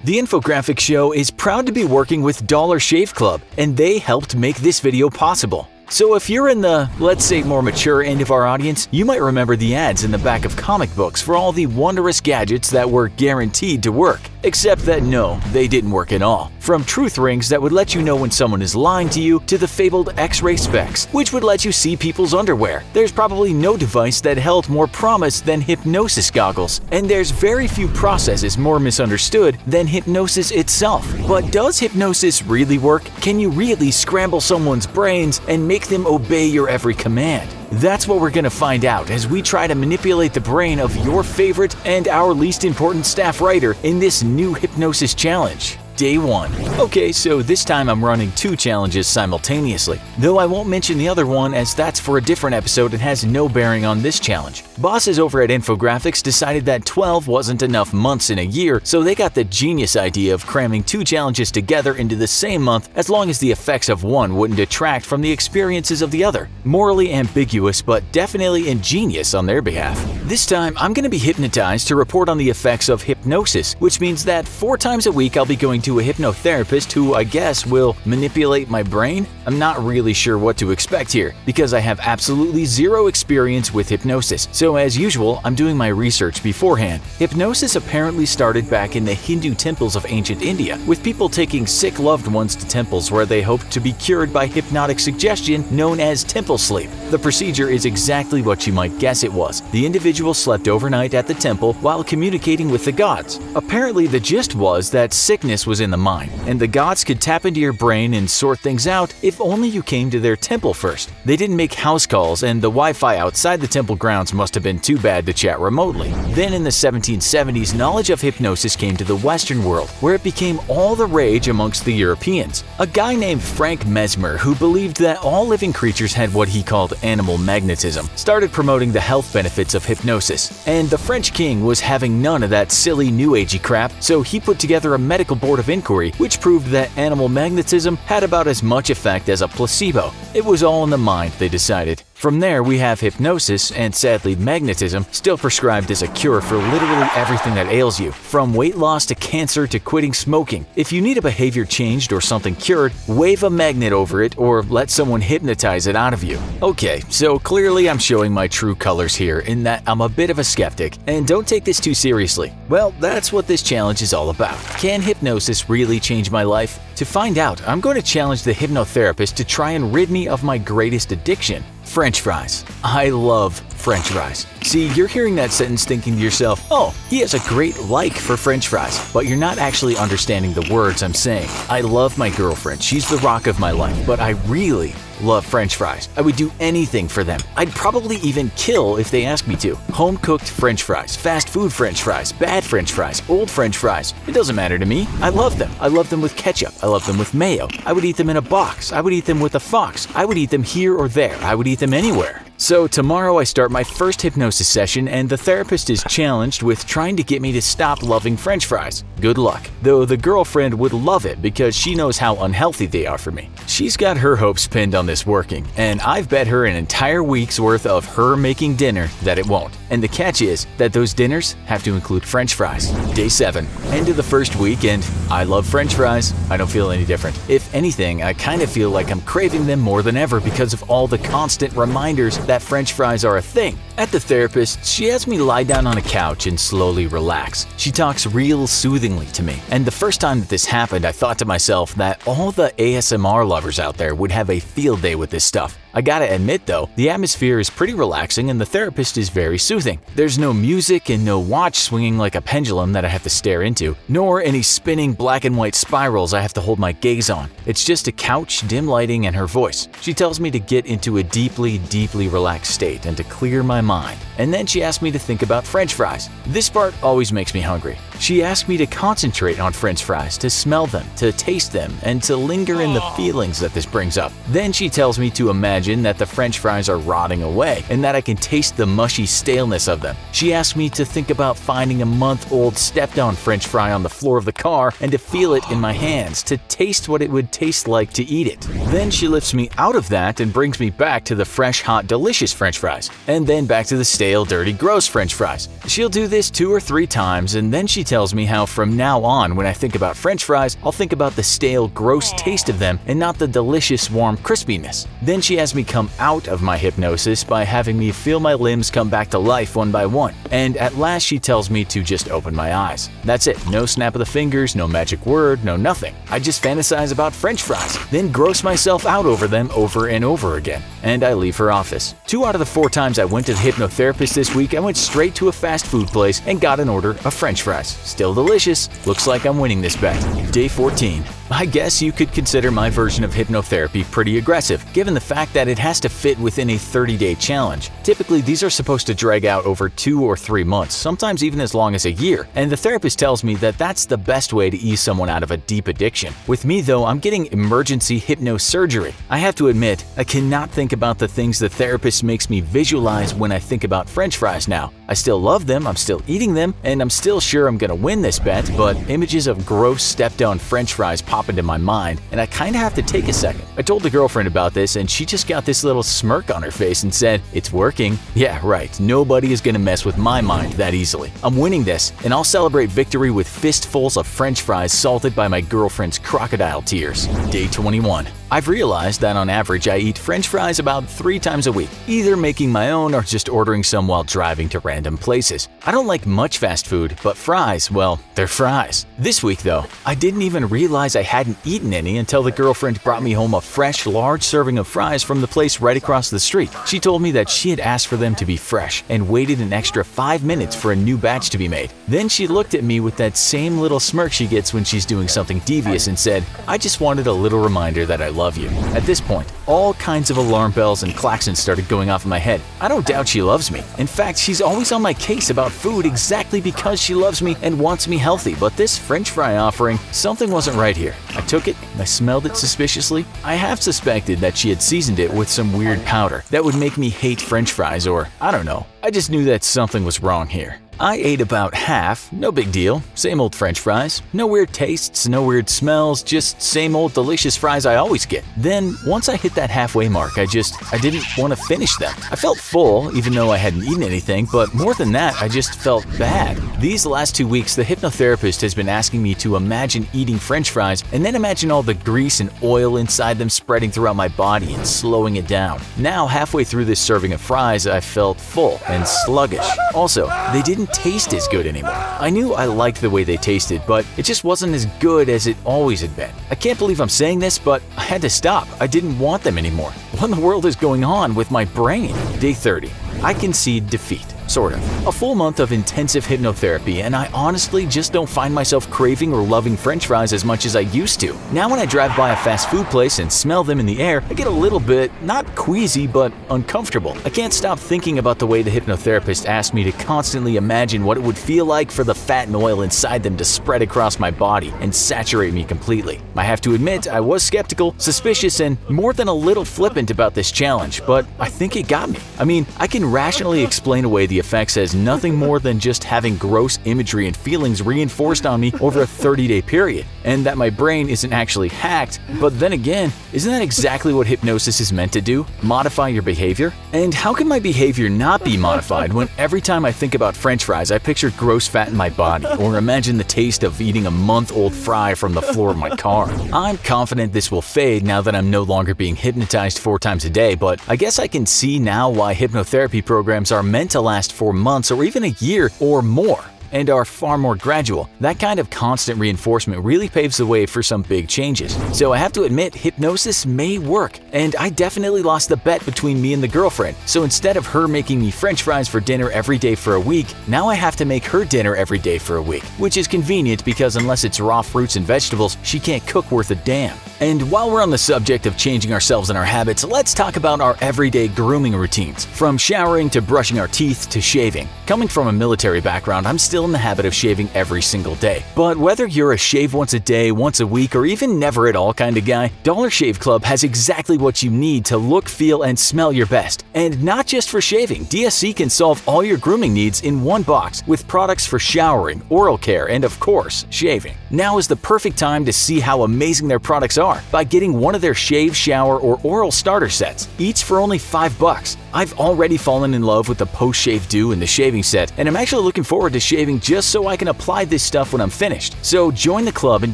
The infographic show is proud to be working with Dollar Shave Club, and they helped make this video possible. So if you're in the, let's say, more mature end of our audience, you might remember the ads in the back of comic books for all the wondrous gadgets that were guaranteed to work. Except that no, they didn't work at all. From truth rings that would let you know when someone is lying to you, to the fabled X-ray specs, which would let you see people's underwear. There's probably no device that held more promise than hypnosis goggles. And there's very few processes more misunderstood than hypnosis itself. But does hypnosis really work? Can you really scramble someone's brains and make them obey your every command? That's what we're going to find out as we try to manipulate the brain of your favorite and our least important staff writer in this new hypnosis challenge. Day 1. Okay, so this time I'm running 2 challenges simultaneously, though I won't mention the other one as that's for a different episode and has no bearing on this challenge. Bosses over at Infographics decided that 12 wasn't enough months in a year, so they got the genius idea of cramming 2 challenges together into the same month as long as the effects of one wouldn't detract from the experiences of the other. Morally ambiguous, but definitely ingenious on their behalf. This time, I'm going to be hypnotized to report on the effects of hypnosis, which means that 4 times a week I'll be going to a hypnotherapist who I guess will manipulate my brain. I'm not really sure what to expect here because I have absolutely zero experience with hypnosis. So as usual, I'm doing my research beforehand. Hypnosis apparently started back in the Hindu temples of ancient India, with people taking sick loved ones to temples where they hoped to be cured by hypnotic suggestion known as temple sleep. The procedure is exactly what you might guess it was. The individual slept overnight at the temple while communicating with the gods. Apparently the gist was that sickness was in the mind, and the gods could tap into your brain and sort things out if only you came to their temple first. They didn't make house calls, and the Wi-Fi outside the temple grounds must have been too bad to chat remotely. Then in the 1770s, knowledge of hypnosis came to the Western world, where it became all the rage amongst the Europeans. A guy named Frank Mesmer, who believed that all living creatures had what he called animal magnetism, started promoting the health benefits of hypnosis. And the French king was having none of that silly new agey crap, so he put together a medical board of inquiry which proved that animal magnetism had about as much effect as a placebo. It was all in the mind, they decided. From there, we have hypnosis and sadly magnetism still prescribed as a cure for literally everything that ails you, from weight loss to cancer to quitting smoking. If you need a behavior changed or something cured, wave a magnet over it or let someone hypnotize it out of you. Okay, so clearly I'm showing my true colors here in that I'm a bit of a skeptic, and don't take this too seriously. Well, that's what this challenge is all about. Can hypnosis really change my life? To find out, I'm going to challenge the hypnotherapist to try and rid me of my greatest addiction: French fries. I love French fries. See, you're hearing that sentence thinking to yourself, oh, he has a great like for French fries, but you're not actually understanding the words I'm saying. I love my girlfriend, she's the rock of my life, but I really love French fries. I would do anything for them. I'd probably even kill if they asked me to. Home-cooked French fries, fast food French fries, bad French fries, old French fries. It doesn't matter to me. I love them. I love them with ketchup. I love them with mayo. I would eat them in a box. I would eat them with a fox. I would eat them here or there. I would eat them anywhere. So tomorrow I start my first hypnosis session, and the therapist is challenged with trying to get me to stop loving French fries. Good luck. Though the girlfriend would love it because she knows how unhealthy they are for me. She's got her hopes pinned on this working, and I've bet her an entire week's worth of her making dinner that it won't. And the catch is that those dinners have to include French fries. Day 7. End of the first week, and I love French fries. I don't feel any different. If anything, I kind of feel like I'm craving them more than ever because of all the constant reminders that French fries are a thing. At the therapist, she has me lie down on a couch and slowly relax. She talks real soothingly to me, and the first time that this happened, I thought to myself that all the ASMR lovers out there would have a field day with this stuff. I gotta admit though, the atmosphere is pretty relaxing and the therapist is very soothing. There's no music and no watch swinging like a pendulum that I have to stare into, nor any spinning black and white spirals I have to hold my gaze on. It's just a couch, dim lighting, and her voice. She tells me to get into a deeply, deeply relaxed state and to clear my mind. And then she asks me to think about French fries. This part always makes me hungry. She asked me to concentrate on French fries, to smell them, to taste them, and to linger in the feelings that this brings up. Then she tells me to imagine that the French fries are rotting away and that I can taste the mushy staleness of them. She asked me to think about finding a month-old stepped-on French fry on the floor of the car and to feel it in my hands, to taste what it would taste like to eat it. Then she lifts me out of that and brings me back to the fresh, hot, delicious French fries, and then back to the stale, dirty, gross French fries. She'll do this 2 or 3 times, and then she tells me how from now on when I think about French fries, I'll think about the stale, gross taste of them and not the delicious, warm crispiness. Then she has me come out of my hypnosis by having me feel my limbs come back to life one by one. And at last she tells me to just open my eyes. That's it. No snap of the fingers, no magic word, no nothing. I just fantasize about French fries, then gross myself out over them over and over again. And I leave her office. 2 out of the 4 times I went to the hypnotherapist this week, I went straight to a fast food place and got an order of French fries. Still delicious. Looks like I'm winning this bet. Day 14. I guess you could consider my version of hypnotherapy pretty aggressive, given the fact that it has to fit within a 30-day challenge. Typically, these are supposed to drag out over 2 or 3 months, sometimes even as long as a year, and the therapist tells me that that's the best way to ease someone out of a deep addiction. With me, though, I'm getting emergency hypnosurgery. I have to admit, I cannot think about the things the therapist makes me visualize when I think about French fries now. I still love them, I'm still eating them, and I'm still sure I'm gonna win this bet, but images of gross stepped-on French fries pop into my mind, and I kinda have to take a second. I told the girlfriend about this, and she just got this little smirk on her face and said, "It's working." Yeah, right, nobody is gonna mess with my mind that easily. I'm winning this, and I'll celebrate victory with fistfuls of French fries salted by my girlfriend's crocodile tears. Day 21. I've realized that on average I eat French fries about 3 times a week, either making my own or just ordering some while driving to random places. I don't like much fast food, but fries, well, they're fries. This week though, I didn't even realize I hadn't eaten any until the girlfriend brought me home a fresh, large serving of fries from the place right across the street. She told me that she had asked for them to be fresh and waited an extra 5 minutes for a new batch to be made. Then she looked at me with that same little smirk she gets when she's doing something devious and said, "I just wanted a little reminder that I love you." At this point, all kinds of alarm bells and klaxons started going off in my head. I don't doubt she loves me. In fact, she's always on my case about food exactly because she loves me and wants me healthy, but this French fry offering, something wasn't right here. I took it, I smelled it suspiciously. I half suspected that she had seasoned it with some weird powder that would make me hate French fries, or I don't know. I just knew that something was wrong here. I ate about half, no big deal, same old French fries. No weird tastes, no weird smells, just same old delicious fries I always get. Then, once I hit that halfway mark, I didn't want to finish them. I felt full, even though I hadn't eaten anything, but more than that, I just felt bad. These last 2 weeks, the hypnotherapist has been asking me to imagine eating French fries and then imagine all the grease and oil inside them spreading throughout my body and slowing it down. Now, halfway through this serving of fries, I felt full and sluggish. Also, they didn't taste as good anymore. I knew I liked the way they tasted, but it just wasn't as good as it always had been. I can't believe I'm saying this, but I had to stop. I didn't want them anymore. What in the world is going on with my brain? Day 30. I concede defeat. Sort of. A full month of intensive hypnotherapy, and I honestly just don't find myself craving or loving French fries as much as I used to. Now when I drive by a fast food place and smell them in the air, I get a little bit, not queasy, but uncomfortable. I can't stop thinking about the way the hypnotherapist asked me to constantly imagine what it would feel like for the fat and oil inside them to spread across my body and saturate me completely. I have to admit, I was skeptical, suspicious, and more than a little flippant about this challenge, but I think it got me. I mean, I can rationally explain away the effects as nothing more than just having gross imagery and feelings reinforced on me over a 30-day period, and that my brain isn't actually hacked. But then again, isn't that exactly what hypnosis is meant to do? Modify your behavior? And how can my behavior not be modified when every time I think about French fries I picture gross fat in my body, or imagine the taste of eating a month-old fry from the floor of my car? I'm confident this will fade now that I'm no longer being hypnotized 4 times a day, but I guess I can see now why hypnotherapy programs are meant to last for months or even a year or more, and are far more gradual. That kind of constant reinforcement really paves the way for some big changes. So I have to admit, hypnosis may work, and I definitely lost the bet between me and the girlfriend. So instead of her making me French fries for dinner every day for a week, now I have to make her dinner every day for a week, which is convenient because unless it's raw fruits and vegetables, she can't cook worth a damn. And while we're on the subject of changing ourselves and our habits, let's talk about our everyday grooming routines. From showering to brushing our teeth to shaving. Coming from a military background, I'm still in the habit of shaving every single day. But whether you're a shave once a day, once a week, or even never at all kind of guy, Dollar Shave Club has exactly what you need to look, feel, and smell your best. And not just for shaving, DSC can solve all your grooming needs in one box with products for showering, oral care, and of course, shaving. Now is the perfect time to see how amazing their products are by getting one of their shave, shower, or oral starter sets, each for only $5. I've already fallen in love with the post-shave dew and the shaving set, and I'm actually looking forward to shaving saving just so I can apply this stuff when I'm finished. So join the club and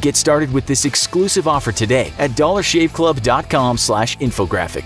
get started with this exclusive offer today at dollarshaveclub.com/infographics.